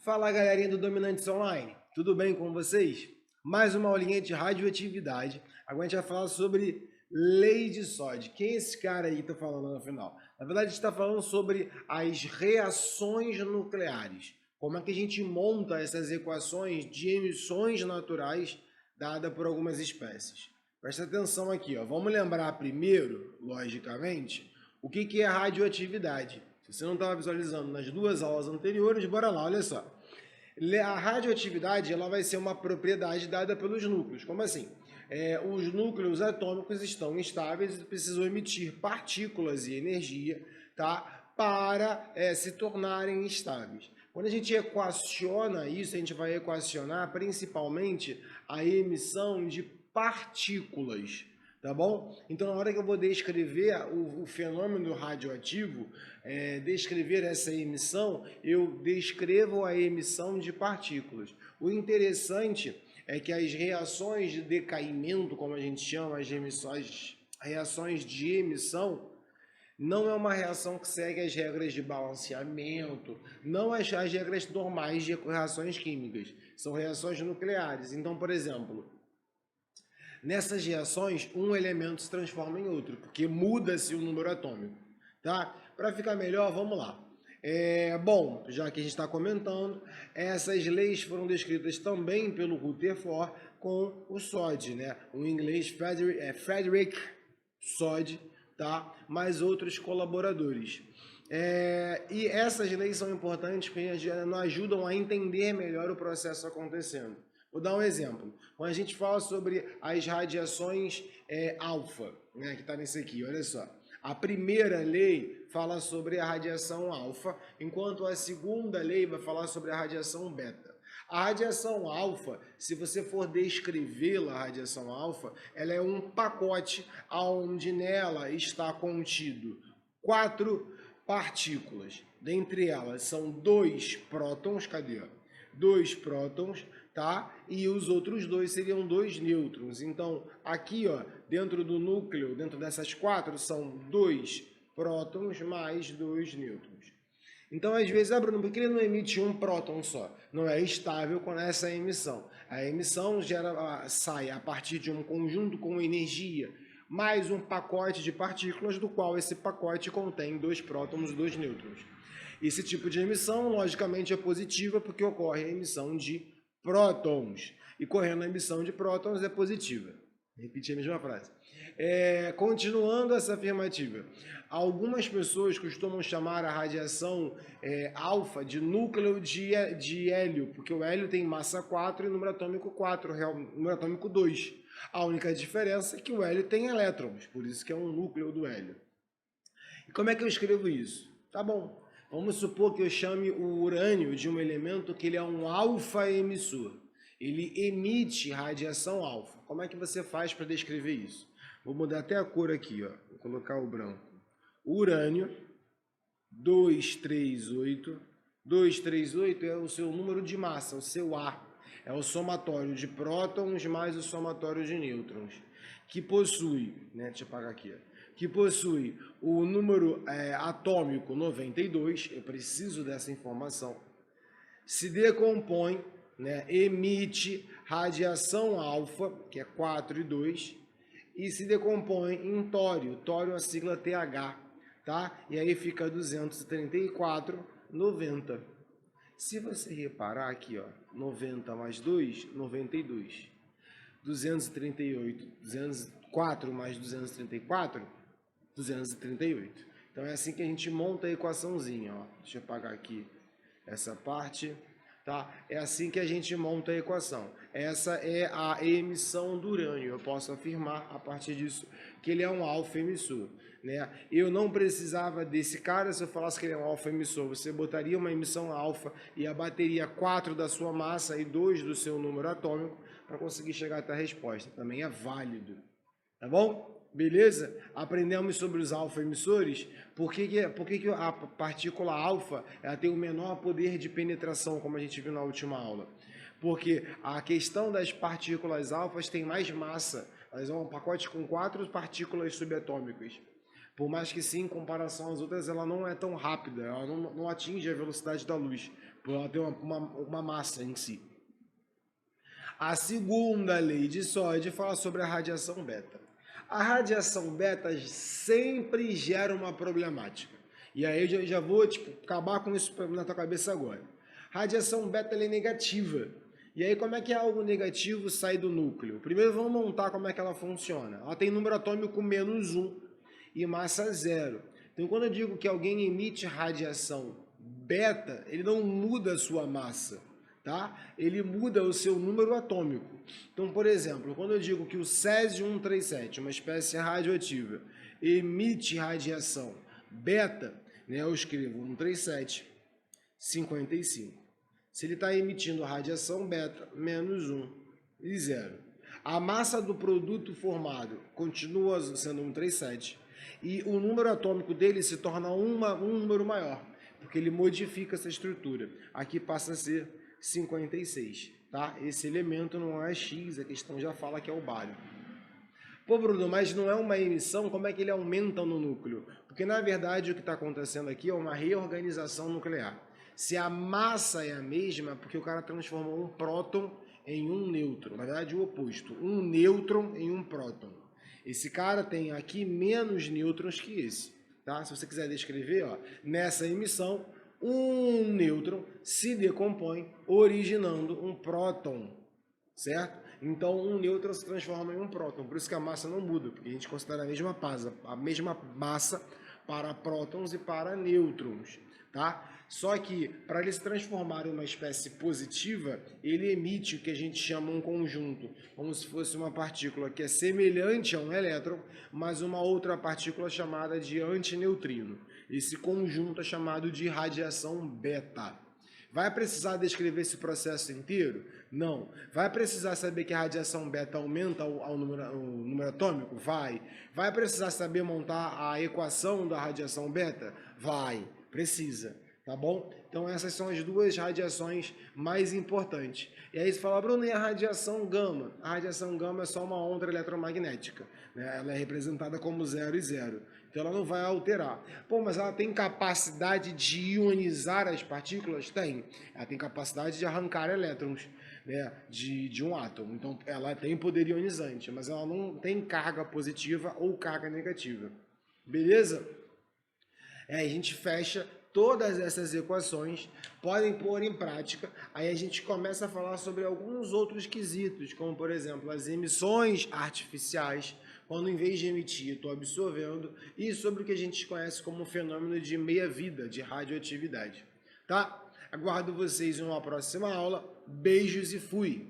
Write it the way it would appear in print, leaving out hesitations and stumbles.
Fala galerinha do Dominantes Online, tudo bem com vocês? Mais uma aulinha de radioatividade. Agora a gente vai falar sobre lei de Soddy. Quem é esse cara aí que tá falando no final? Na verdade a gente está falando sobre as reações nucleares. Como é que a gente monta essas equações de emissões naturais dadas por algumas espécies. Presta atenção aqui, ó. Vamos lembrar primeiro, logicamente, o que é radioatividade. Se você não estava visualizando nas duas aulas anteriores, bora lá, olha só. A radioatividade ela vai ser uma propriedade dada pelos núcleos. Como assim? Os núcleos atômicos estão instáveis e precisam emitir partículas e energia, tá, para se tornarem estáveis. Quando a gente equaciona isso, a gente vai equacionar principalmente a emissão de partículas. Tá bom? Então, na hora que eu vou descrever o fenômeno radioativo, descrever essa emissão, eu descrevo a emissão de partículas. O interessante é que as reações de decaimento, como a gente chama, as reações de emissão, não é uma reação que segue as regras de balanceamento, não as regras normais de reações químicas, são reações nucleares. Então, por exemplo, nessas reações, um elemento se transforma em outro, porque muda-se o número atômico, tá? Para ficar melhor, vamos lá. Bom, já que a gente está comentando, essas leis foram descritas também pelo Rutherford com o Soddy, né? O inglês Frederick Soddy, tá? Mais outros colaboradores. E essas leis são importantes porque nos ajudam a entender melhor o processo acontecendo. Vou dar um exemplo. Quando a gente fala sobre as radiações alfa, né, que está nesse aqui, olha só. A primeira lei fala sobre a radiação alfa, enquanto a segunda lei vai falar sobre a radiação beta. A radiação alfa, se você for descrevê-la, a radiação alfa, ela é um pacote onde nela está contido 4 partículas. Dentre elas são 2 prótons, cadê? 2 prótons, tá? E os outros 2 seriam 2 nêutrons. Então, aqui, ó, dentro do núcleo, dentro dessas 4, são 2 prótons mais 2 nêutrons. Então, às vezes, Bruno, por que ele não emite um próton só? Não é estável com essa emissão. A emissão sai a partir de um conjunto com energia, mais um pacote de partículas, do qual esse pacote contém 2 prótons e 2 nêutrons. Esse tipo de emissão, logicamente, é positiva porque ocorre a emissão de prótons. E correndo a emissão de prótons é positiva. Repetir a mesma frase. Continuando essa afirmativa, algumas pessoas costumam chamar a radiação alfa de núcleo de hélio, porque o hélio tem massa 4 e número atômico 4, número atômico 2. A única diferença é que o hélio tem elétrons, por isso que é um núcleo do hélio. E como é que eu escrevo isso? Tá bom. Vamos supor que eu chame o urânio de um elemento que ele é um alfa emissor. Ele emite radiação alfa. Como é que você faz para descrever isso? Vou mudar até a cor aqui, ó. Vou colocar o branco. Urânio 238. 238 é o seu número de massa, o seu A. É o somatório de prótons mais o somatório de nêutrons. Que possui, né? Deixa eu apagar aqui, ó. Que possui o número atômico 92, eu preciso dessa informação, se decompõe, né, emite radiação alfa, que é 4 e 2, e se decompõe em tório, tório é a sigla TH, tá? E aí fica 234, 90. Se você reparar aqui, ó, 90 mais 2, 92. 238, 204 mais 234, 238. Então é assim que a gente monta a equaçãozinha, ó. Deixa eu apagar aqui essa parte, tá? É assim que a gente monta a equação. Essa é a emissão do urânio. Eu posso afirmar a partir disso que ele é um alfa emissor, né? Eu não precisava desse cara se eu falasse que ele é um alfa emissor. Você botaria uma emissão alfa e abateria 4 da sua massa e 2 do seu número atômico para conseguir chegar até a resposta. Também é válido, tá bom? Beleza? Aprendemos sobre os alfa-emissores. Por que a partícula alfa ela tem o menor poder de penetração, como a gente viu na última aula? Porque a questão das partículas alfas tem mais massa. Elas são um pacote com 4 partículas subatômicas. Por mais que sim, em comparação às outras, ela não é tão rápida, ela não atinge a velocidade da luz, por ela ter uma massa em si. A segunda lei de Soddy fala sobre a radiação beta. A radiação beta sempre gera uma problemática. E aí eu já vou acabar com isso na tua cabeça agora. Radiação beta ela é negativa. E aí como é que algo negativo sai do núcleo? Primeiro vamos montar como é que ela funciona. Ela tem número atômico -1 e massa 0. Então quando eu digo que alguém emite radiação beta, ele não muda a sua massa. Tá? Ele muda o seu número atômico. Então, por exemplo, quando eu digo que o césio-137, uma espécie radioativa, emite radiação beta, né, eu escrevo 137, 55. Se ele está emitindo radiação beta, -1 e 0. A massa do produto formado continua sendo 137 e o número atômico dele se torna um número maior, porque ele modifica essa estrutura. Aqui passa a ser 56, tá? Esse elemento não é X, a questão já fala que é o bário. Pô, Bruno, mas não é uma emissão, como é que ele aumenta no núcleo? Porque, na verdade, o que está acontecendo aqui é uma reorganização nuclear. Se a massa é a mesma, porque o cara transformou um próton em um nêutron. Na verdade, o oposto. Um nêutron em um próton. Esse cara tem aqui menos nêutrons que esse, tá? Se você quiser descrever, ó, nessa emissão, um nêutron se decompõe originando um próton, certo? Então um nêutron se transforma em um próton, por isso que a massa não muda, porque a gente considera a mesma massa para prótons e para nêutrons, tá? Só que para ele se transformar em uma espécie positiva, ele emite o que a gente chama um conjunto, como se fosse uma partícula que é semelhante a um elétron, mas uma outra partícula chamada de antineutrino. Esse conjunto é chamado de radiação beta. Vai precisar descrever esse processo inteiro? Não. Vai precisar saber que a radiação beta aumenta o número atômico? Vai. Vai precisar saber montar a equação da radiação beta? Vai. Precisa. Tá bom? Então essas são as duas radiações mais importantes. E aí você fala, Bruno, e a radiação gama? A radiação gama é só uma onda eletromagnética, né? Ela é representada como 0 e 0. Então ela não vai alterar. Pô, mas ela tem capacidade de ionizar as partículas? Tem. Ela tem capacidade de arrancar elétrons, né, de um átomo. Então ela tem poder ionizante, mas ela não tem carga positiva ou carga negativa. Beleza? A gente fecha todas essas equações, podem pôr em prática, aí a gente começa a falar sobre alguns outros quesitos, como por exemplo as emissões artificiais, quando em vez de emitir, estou absorvendo, e sobre o que a gente conhece como fenômeno de meia-vida, de radioatividade. Tá? Aguardo vocês em uma próxima aula. Beijos e fui!